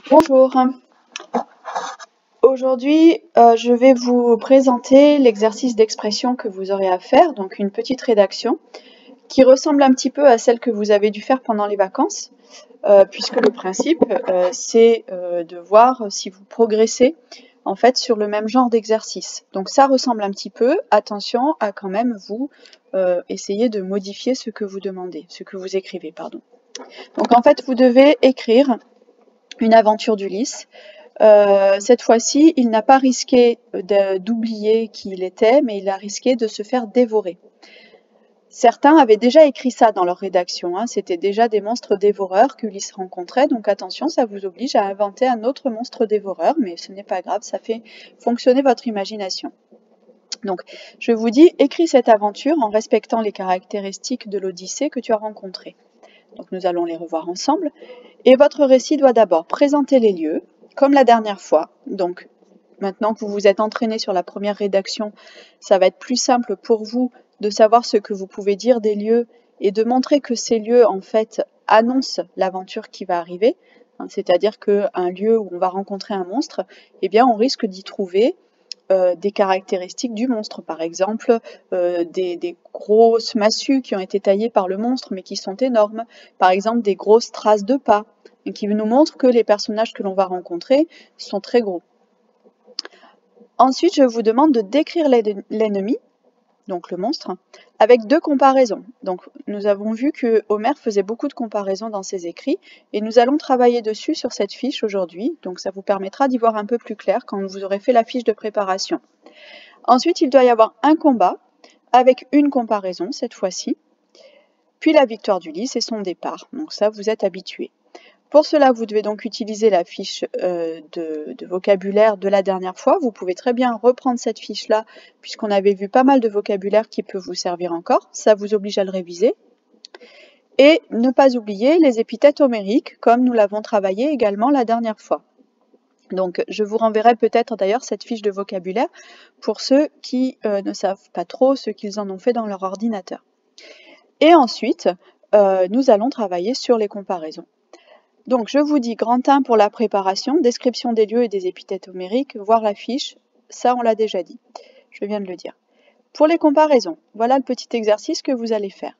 Bonjour. Aujourd'hui, je vais vous présenter l'exercice d'expression que vous aurez à faire, donc une petite rédaction qui ressemble un petit peu à celle que vous avez dû faire pendant les vacances, puisque le principe, c'est de voir si vous progressez en fait sur le même genre d'exercice. Donc ça ressemble un petit peu, attention à quand même vous essayer de modifier ce que vous demandez, ce que vous écrivez, pardon. Donc en fait, vous devez écrire une aventure d'Ulysse. Cette fois-ci, il n'a pas risqué d'oublier qui il était, mais il a risqué de se faire dévorer. Certains avaient déjà écrit ça dans leur rédaction, hein. C'était déjà des monstres dévoreurs qu'Ulysse rencontrait, donc attention, ça vous oblige à inventer un autre monstre dévoreur, mais ce n'est pas grave, ça fait fonctionner votre imagination. Donc, je vous dis, écris cette aventure en respectant les caractéristiques de l'Odyssée que tu as rencontrée. Donc nous allons les revoir ensemble. Et votre récit doit d'abord présenter les lieux, comme la dernière fois. Donc maintenant que vous vous êtes entraîné sur la première rédaction, ça va être plus simple pour vous de savoir ce que vous pouvez dire des lieux et de montrer que ces lieux en fait annoncent l'aventure qui va arriver. C'est-à-dire qu'un lieu où on va rencontrer un monstre, eh bien on risque d'y trouver des caractéristiques du monstre, par exemple des grosses massues qui ont été taillées par le monstre mais qui sont énormes, par exemple des grosses traces de pas, et qui nous montrent que les personnages que l'on va rencontrer sont très gros. Ensuite, je vous demande de décrire l'ennemi, donc le monstre, avec deux comparaisons. Donc nous avons vu que Homère faisait beaucoup de comparaisons dans ses écrits, et nous allons travailler dessus sur cette fiche aujourd'hui, donc ça vous permettra d'y voir un peu plus clair quand vous aurez fait la fiche de préparation. Ensuite, il doit y avoir un combat, avec une comparaison cette fois-ci, puis la victoire d'Ulysse et son départ. Donc ça, vous êtes habitués. Pour cela, vous devez donc utiliser la fiche de vocabulaire de la dernière fois. Vous pouvez très bien reprendre cette fiche-là, puisqu'on avait vu pas mal de vocabulaire qui peut vous servir encore. Ça vous oblige à le réviser. Et ne pas oublier les épithètes homériques, comme nous l'avons travaillé également la dernière fois. Donc je vous renverrai peut-être d'ailleurs cette fiche de vocabulaire pour ceux qui ne savent pas trop ce qu'ils en ont fait dans leur ordinateur. Et ensuite, nous allons travailler sur les comparaisons. Donc je vous dis grand 1 pour la préparation, description des lieux et des épithètes homériques, voir la fiche, ça on l'a déjà dit, je viens de le dire. Pour les comparaisons, voilà le petit exercice que vous allez faire.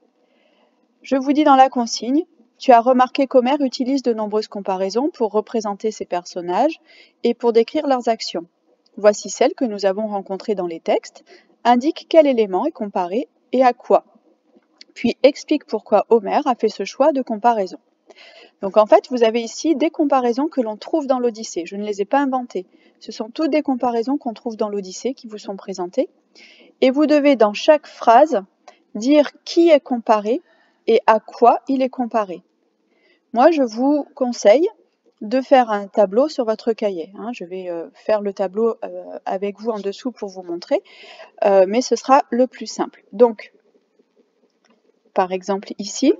Je vous dis dans la consigne, tu as remarqué qu'Homère utilise de nombreuses comparaisons pour représenter ses personnages et pour décrire leurs actions. Voici celles que nous avons rencontrées dans les textes, indique quel élément est comparé et à quoi. Puis explique pourquoi Homère a fait ce choix de comparaison. Donc en fait, vous avez ici des comparaisons que l'on trouve dans l'Odyssée. Je ne les ai pas inventées. Ce sont toutes des comparaisons qu'on trouve dans l'Odyssée qui vous sont présentées. Et vous devez dans chaque phrase dire qui est comparé et à quoi il est comparé. Moi, je vous conseille de faire un tableau sur votre cahier. Je vais faire le tableau avec vous en dessous pour vous montrer, mais ce sera le plus simple. Donc, par exemple ici,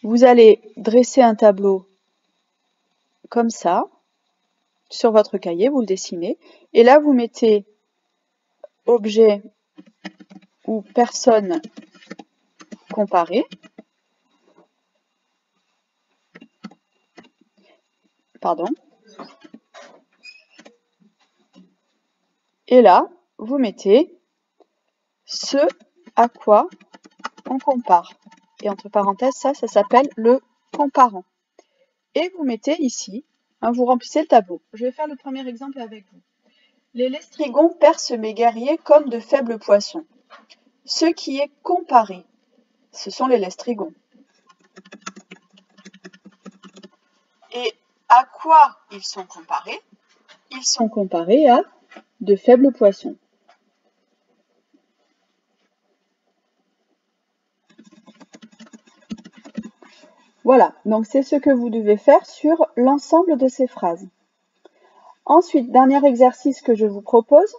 vous allez dresser un tableau comme ça, sur votre cahier, vous le dessinez, et là vous mettez objet ou personne comparée, pardon, et là vous mettez ce à quoi on compare, et entre parenthèses ça s'appelle le comparant. Et vous mettez ici, vous remplissez le tableau. Je vais faire le premier exemple avec vous. Les lestrigons percent mes guerriers comme de faibles poissons. Ce qui est comparé, ce sont les lestrigons. Et à quoi ils sont comparés? Ils sont comparés à de faibles poissons. Voilà, donc c'est ce que vous devez faire sur l'ensemble de ces phrases. Ensuite, dernier exercice que je vous propose,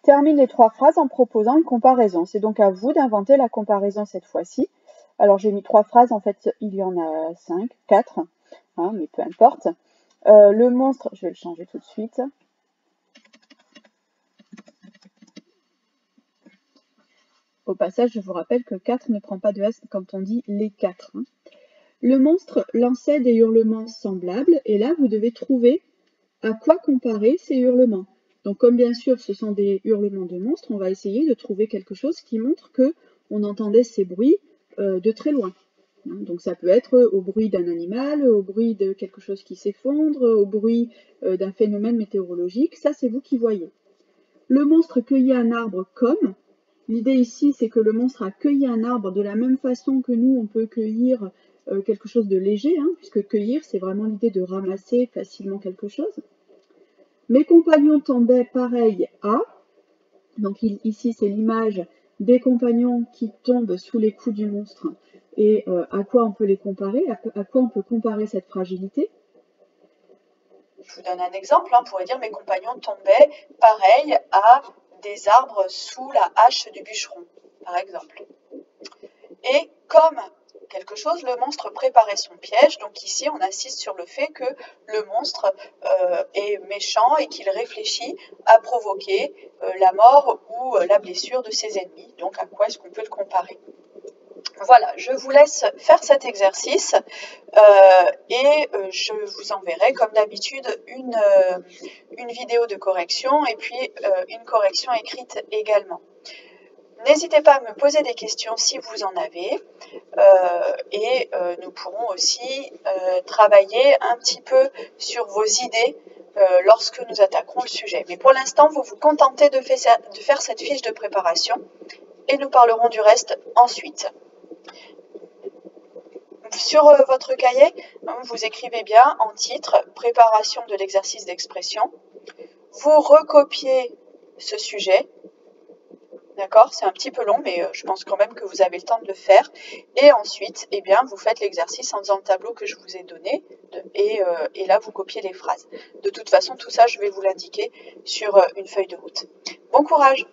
termine les 3 phrases en proposant une comparaison. C'est donc à vous d'inventer la comparaison cette fois-ci. Alors j'ai mis 3 phrases, en fait il y en a 5, 4, mais peu importe. Le monstre, je vais le changer tout de suite. Au passage, je vous rappelle que 4 ne prend pas de S quand on dit les 4. Le monstre lançait des hurlements semblables et là vous devez trouver à quoi comparer ces hurlements. Donc comme bien sûr ce sont des hurlements de monstres, on va essayer de trouver quelque chose qui montre que on entendait ces bruits de très loin. Donc ça peut être au bruit d'un animal, au bruit de quelque chose qui s'effondre, au bruit d'un phénomène météorologique, ça c'est vous qui voyez. Le monstre cueillit un arbre comme, l'idée ici c'est que le monstre a cueilli un arbre de la même façon que nous on peut cueillir quelque chose de léger, puisque cueillir c'est vraiment l'idée de ramasser facilement quelque chose. Mes compagnons tombaient pareil à, donc ici c'est l'image des compagnons qui tombent sous les coups du monstre et à quoi on peut les comparer, à quoi on peut comparer cette fragilité. Je vous donne un exemple, on pourrait dire mes compagnons tombaient pareil à des arbres sous la hache du bûcheron, par exemple. Et comme quelque chose, le monstre préparait son piège, donc ici on insiste sur le fait que le monstre est méchant et qu'il réfléchit à provoquer la mort ou la blessure de ses ennemis, donc à quoi est-ce qu'on peut le comparer. Voilà, je vous laisse faire cet exercice et je vous enverrai comme d'habitude une vidéo de correction et puis une correction écrite également. N'hésitez pas à me poser des questions si vous en avez et nous pourrons aussi travailler un petit peu sur vos idées lorsque nous attaquerons le sujet. Mais pour l'instant, vous vous contentez de faire cette fiche de préparation et nous parlerons du reste ensuite. Sur votre cahier, vous écrivez bien en titre « Préparation de l'exercice d'expression ». Vous recopiez ce sujet. D'accord, c'est un petit peu long, mais je pense quand même que vous avez le temps de le faire. Et ensuite, eh bien, vous faites l'exercice en faisant le tableau que je vous ai donné. Et là, vous copiez les phrases. De toute façon, tout ça, je vais vous l'indiquer sur une feuille de route. Bon courage!